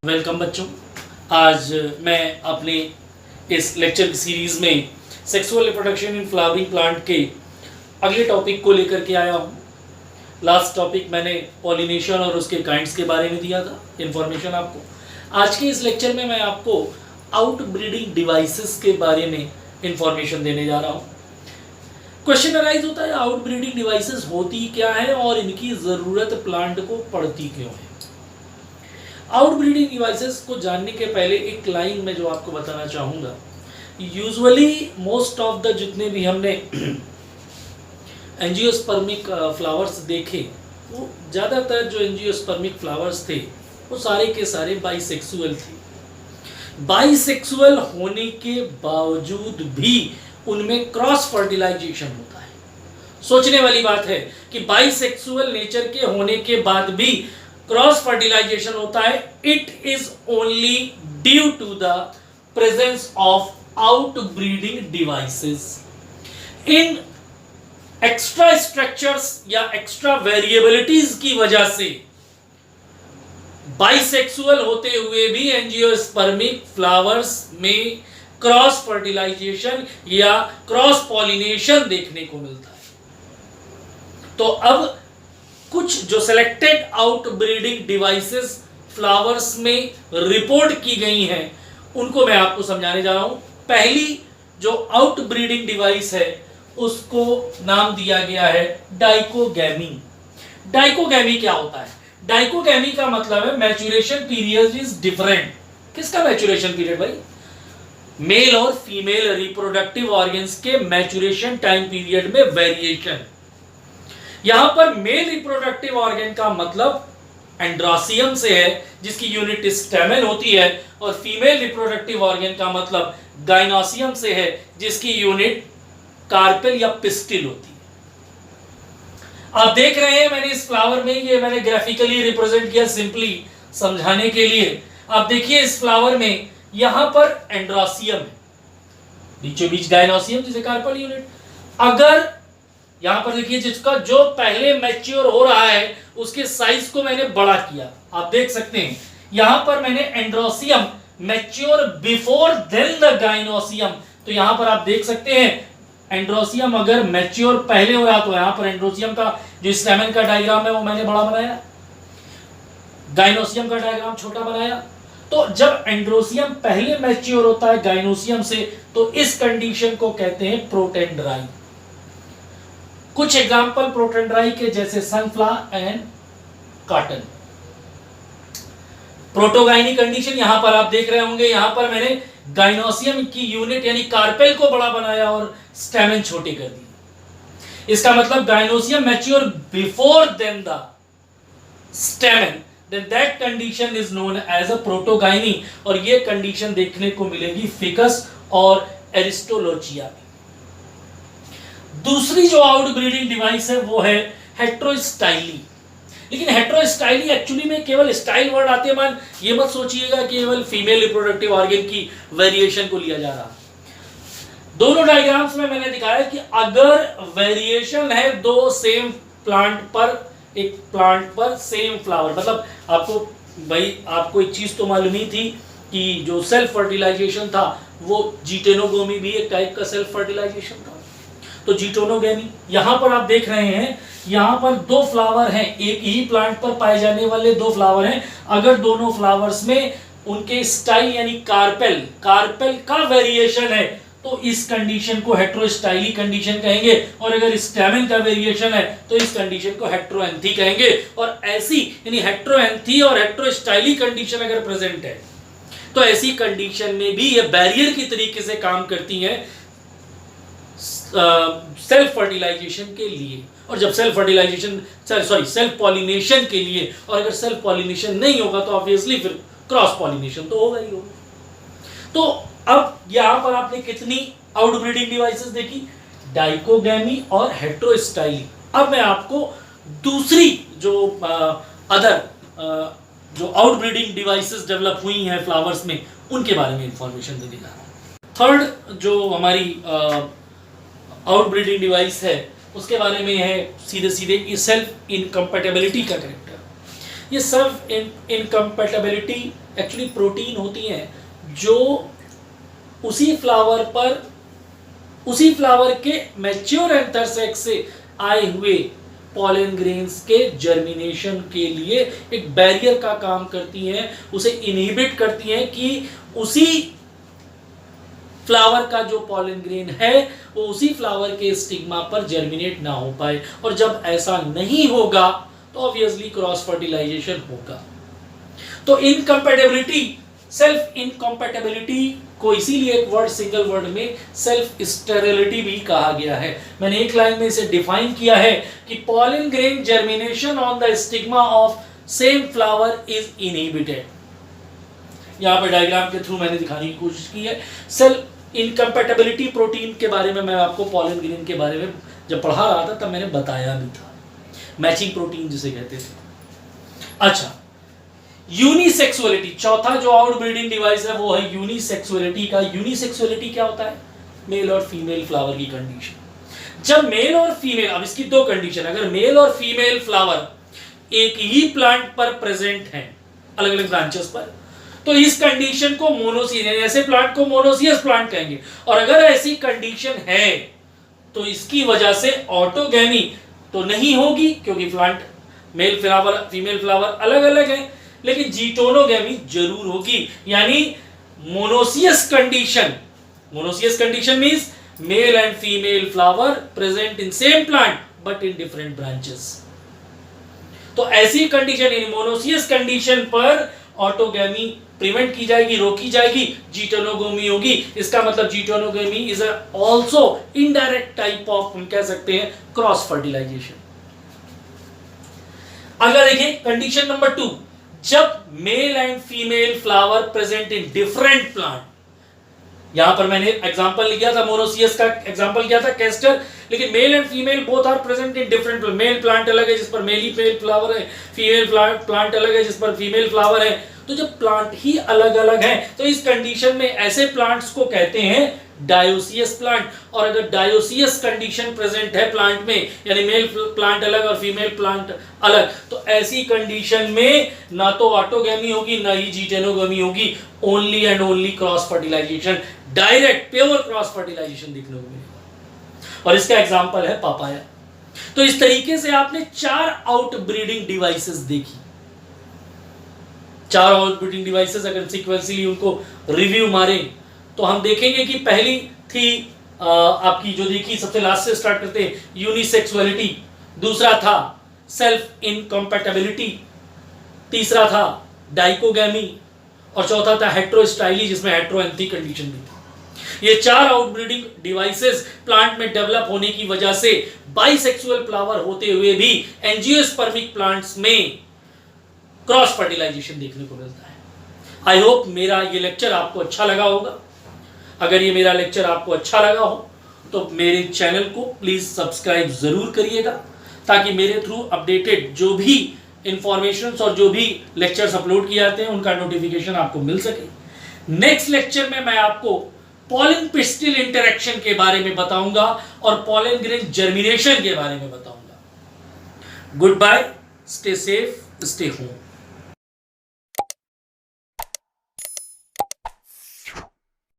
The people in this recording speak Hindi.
वेलकम बच्चों। आज मैं अपने इस लेक्चर की सीरीज में sexual reproduction in flowering plant के अगले टॉपिक को लेकर के आया हूँ। लास्ट टॉपिक मैंने पॉलिनेशन और उसके काइंड्स के बारे में दिया था इन्फॉर्मेशन आपको। आज के इस लेक्चर में मैं आपको आउट ब्रीडिंग डिवाइसेस के बारे में इंफॉर्मेशन देने जा रहा हूँ। क्वेश्चन अराइज होता है आउट ब्रीडिंग डिवाइसेस होती क्या है और इनकी ज़रूरत प्लांट को पड़ती क्यों है। आउट ब्रीडिंग डिवाइसेस को जानने के पहले एक लाइन में जो आपको बताना चाहूँगा, यूजुअली मोस्ट ऑफ द जितने भी हमने एंजियोस्पर्मिक फ्लावर्स देखे, वो ज़्यादातर जो एंजियोस्पर्मिक फ्लावर्स थे वो सारे के सारे बाइसेक्सुअल थे। बाइसेक्सुअल होने के बावजूद भी उनमें क्रॉस फर्टिलाइजेशन होता है। सोचने वाली बात है कि बाइसेक्सुअल नेचर के होने के बाद भी क्रॉस फर्टिलाइजेशन होता है। It is only due to the presence of out breeding devices. In extra structures या एक्स्ट्रा वेरिएबिलिटीज की वजह से बाइसेक्सुअल होते हुए भी एंजियोस्पर्मिक फ्लावर्स में क्रॉस फर्टिलाइजेशन या क्रॉस पॉलिनेशन देखने को मिलता है। तो अब कुछ जो selected out breeding devices flowers में रिपोर्ट की गई हैं उनको मैं आपको समझाने जा रहा हूं। पहली जो आउट ब्रीडिंग डिवाइस है उसको नाम दिया गया है डाइकोगैमी। डाइकोगैमी क्या होता है? डाइकोगैमी का मतलब है मैच्योरेशन पीरियड इज डिफरेंट। किसका मैच्योरेशन पीरियड भाई? मेल और फीमेल रिप्रोडक्टिव ऑर्गन्स के मैच्योरेशन टाइम पीरियड में वेरिएशन। यहां पर मेल रिप्रोडक्टिव ऑर्गन का मतलब एंड्रोसियम से है जिसकी यूनिट स्टेमन होती है, और फीमेल रिप्रोडक्टिव ऑर्गन का मतलब गाइनोसियम से है जिसकी यूनिट कार्पेल या पिस्टिल होती है। आप देख रहे हैं मैंने इस फ्लावर में ये मैंने ग्राफिकली रिप्रेजेंट किया सिंपली समझाने के लिए। आप देखिए इस फ्लावर में यहां पर एंड्रोसियम है, बीचों बीच गाइनोसियम जिसे कार्पेल यूनिट। अगर यहां पर देखिए जिसका जो पहले मैच्योर हो रहा है उसके साइज को मैंने बड़ा किया, आप देख सकते हैं यहां पर मैंने androecium mature before than the gynoecium. तो यहां पर आप देख सकते हैं एंड्रोसियम अगर मैच्योर पहले हो रहा तो यहां पर एंड्रोसियम का जो स्टेमन का डायग्राम है वो मैंने बड़ा बनाया, गाइनोसियम का डायग्राम छोटा बनाया। तो जब एंड्रोसियम पहले मैच्योर होता है गाइनोसियम से तो इस कंडीशन को कहते हैं प्रोटेंडराई। कुछ एग्जाम्पल प्रोटेंडराई के जैसे sunflower and cotton. Protogyny condition यहां पर आप देख रहे होंगे, यहां पर मैंने गाइनोसियम की यूनिट यानी कार्पेल को बड़ा बनाया और स्टेमन छोटे कर दिए। इसका मतलब gynoecium mature before than the stamen, then that condition is known as a protogyny, और ये कंडीशन देखने को मिलेगी फिकस और एरिस्टोलोचिया में। दूसरी जो आउट ब्रीडिंग डिवाइस है वो है हेट्रोस्टाइली। लेकिन हेट्रोस्टाइली एक्चुअली में केवल स्टाइल वर्ड आते मान ये मत सोचिएगा केवल फीमेल रिप्रोडक्टिव ऑर्गन की वेरिएशन को लिया जा रहा। दोनों डायग्राम्स में मैंने दिखाया कि अगर वेरिएशन है दो सेम प्लांट पर, एक प्लांट पर सेम फ्लावर, मतलब आपको भाई आपको एक चीज तो मालूम ही थी कि जो सेल्फ फर्टिलाइजेशन था वो जीटेनोगोमी भी एक टाइप का सेल्फ फर्टिलाइजेशन था। तो जीटोनोगैमी यहां पर आप देख रहे हैं, यहां पर दो फ्लावर हैं, एक ही प्लांट पर पाए जाने वाले दो फ्लावर हैं। अगर दोनों फ्लावर्स में उनके स्टाइल यानी कार्पेल का वेरिएशन है तो इस कंडीशन को हेट्रोस्टाइली कंडीशन कहेंगे, और अगर स्टेमन का वेरिएशन है तो इस कंडीशन को हेट्रोएंथी कहेंगे। और ऐसी यानी हेट्रोएंथी और हेट्रोस्टाइली कंडीशन अगर प्रेजेंट है तो ऐसी कंडीशन में भी ये बैरियर की तरीके से काम करती हैं सेल्फ फर्टिलाइजेशन के लिए, और जब सेल्फ पॉलिनेशन के लिए, और अगर सेल्फ पॉलिनेशन नहीं होगा तो ऑब्वियसली फिर क्रॉस पॉलिनेशन तो होगा ही होगा। तो अब यहां पर आपने कितनी आउट ब्रीडिंग डिवाइसेस देखी? डाइकोगैमी और हेट्रोस्टाइली। अब मैं आपको दूसरी जो जो आउट ब्रीडिंग डिवाइसेस डेवलप हुई हैं फ्लावर्स में उनके बारे में इंफॉर्मेशन देने जा रहा हूं। थर्ड जो हमारी आउट ब्रीडिंग डिवाइस है उसके बारे में है सीधे सीधे सेल्फ इनकम्पैटिबिलिटी का कैरेक्टर। ये सेल्फ इनकम्पैटिबिलिटी एक्चुअली प्रोटीन होती हैं जो उसी फ्लावर के मैच्योर एंथर से आए हुए पॉलन ग्रेन्स के जर्मिनेशन के लिए एक बैरियर का काम करती हैं, उसे इनहिबिट करती हैं कि उसी फ्लावर का जो पॉलन ग्रेन है वो उसी फ्लावर के स्टिग्मा पर जर्मिनेट ना हो पाए। और जब ऐसा नहीं होगा तो ऑब्वियसली क्रॉस फर्टिलाइजेशन होगा। तो इनकम्पैटिबिलिटी, सेल्फ इनकम्पैटिबिलिटी को इसीलिए एक वर्ड, सिंगल वर्ड में सेल्फ स्टेरिलिटी भी कहा गया है। मैंने एक लाइन में इसे डिफाइन किया है कि pollen grain germination on the stigma of same flower is inhibited. यहां पर डायग्राम के थ्रू मैंने दिखाने की कोशिश की है। सेल्फ इनकम्पैटिबिलिटी प्रोटीन के बारे में मैं आपको पॉलन ग्रेन के बारे में जब पढ़ा रहा था तब मैंने बताया भी था, मैचिंग प्रोटीन जिसे कहते थे। अच्छा, यूनिसेक्सुअलिटी, चौथा जो आउटब्रीडिंग डिवाइस है वो है यूनिसेक्सुअलिटी का। यूनिसेक्सुअलिटी क्या होता है? मेल और फीमेल फ्लावर की कंडीशन। जब मेल और फीमेल, अब इसकी दो कंडीशन, अगर मेल और फीमेल फ्लावर एक ही प्लांट पर प्रेजेंट हैं अलग अलग ब्रांचेस पर, तो इस कंडीशन को मोनोसियस, ऐसे प्लांट को मोनोसियस प्लांट कहेंगे। और अगर ऐसी कंडीशन है तो इसकी वजह से ऑटोगैमी तो नहीं होगी क्योंकि plant male flower female flower अलग अलग है, लेकिन जीटोनोगैमी जरूर होगी। यानी monoecious condition means male and female flower present in same plant but in different branches. तो ऐसी कंडीशन, इन मोनोसियस कंडीशन पर ऑटोगैमी प्रिवेंट की जाएगी, रोकी जाएगी, जीटोनोगैमी होगी। इसका मतलब geitonogamy is also indirect type of, हम कह सकते हैं, क्रॉस फर्टिलाइजेशन। अगर देखें कंडीशन नंबर 2, जब mail and female flower present in different plant, यहां पर मैंने एग्जांपल लिया था, मोनोसियस का एग्जांपल किया था कैस्टर, लेकिन male and female both are present in different plant. Male plant अलग है जिस पर मेल ही मेल फ्लावर है, फीमेल प्लांट अलग है जिस पर फीमेल फ्लावर है। तो जब प्लांट ही अलग अलग हैं तो इस कंडीशन में ऐसे प्लांट्स को कहते हैं डायोसियस प्लांट। और अगर डायोसियस कंडीशन प्रेजेंट है प्लांट में, यानी मेल प्लांट अलग और फीमेल प्लांट अलग, तो ऐसी कंडीशन में ना तो ऑटोगैमी होगी ना ही जीटेनोगैमी होगी, only and only cross fertilisation, direct pure cross fertilisation देखने को मिलेगा। और इसका एग्जांपल है पापाया। तो इस तरीके से आपने 4 आउटब्रीडिंग डिवाइसेस देखी। 4 आउटब्रीडिंग डिवाइसेस अगर सीक्वेंसली उनको रिव्यू मारें तो हम देखेंगे कि पहली थी आपकी जो देखी, सबसे लास्ट से स्टार्ट करते हैं, यूनिसेक्सुअलिटी। दूसरा था सेल्फ इनकम्पैटिबिलिटी। तीसरा था डाइकोगैमी। और चौथा था हेट्रोस्टाइली, जिसमें हेट्रोएंथी कंडीशन भी थी। ये 4 आउटब्रीडिंग डिवाइसेस प्लांट में डेवलप होने की वजह से बाइसेक्सुअल फ्लावर होते हुए भी एंजियोस्पर्मिक प्लांट्स में क्रॉस फर्टिलाइजेशन देखने को मिलता है। आई होप मेरा ये लेक्चर आपको अच्छा लगा होगा। अगर ये मेरा लेक्चर आपको अच्छा लगा हो तो मेरे चैनल को प्लीज सब्सक्राइब जरूर करिएगा, ताकि मेरे थ्रू अपडेटेड जो भी इंफॉर्मेशंस और जो भी लेक्चर्स अपलोड किए जाते हैं उनका नोटिफिकेशन आपको मिल सके। नेक्स्ट लेक्चर में मैं आपको पॉलन पिस्टिल इंटरेक्शन के बारे में बताऊंगा और पॉलन ग्रेन जर्मिनेशन के बारे में बताऊंगा। Goodbye, stay safe, stay home.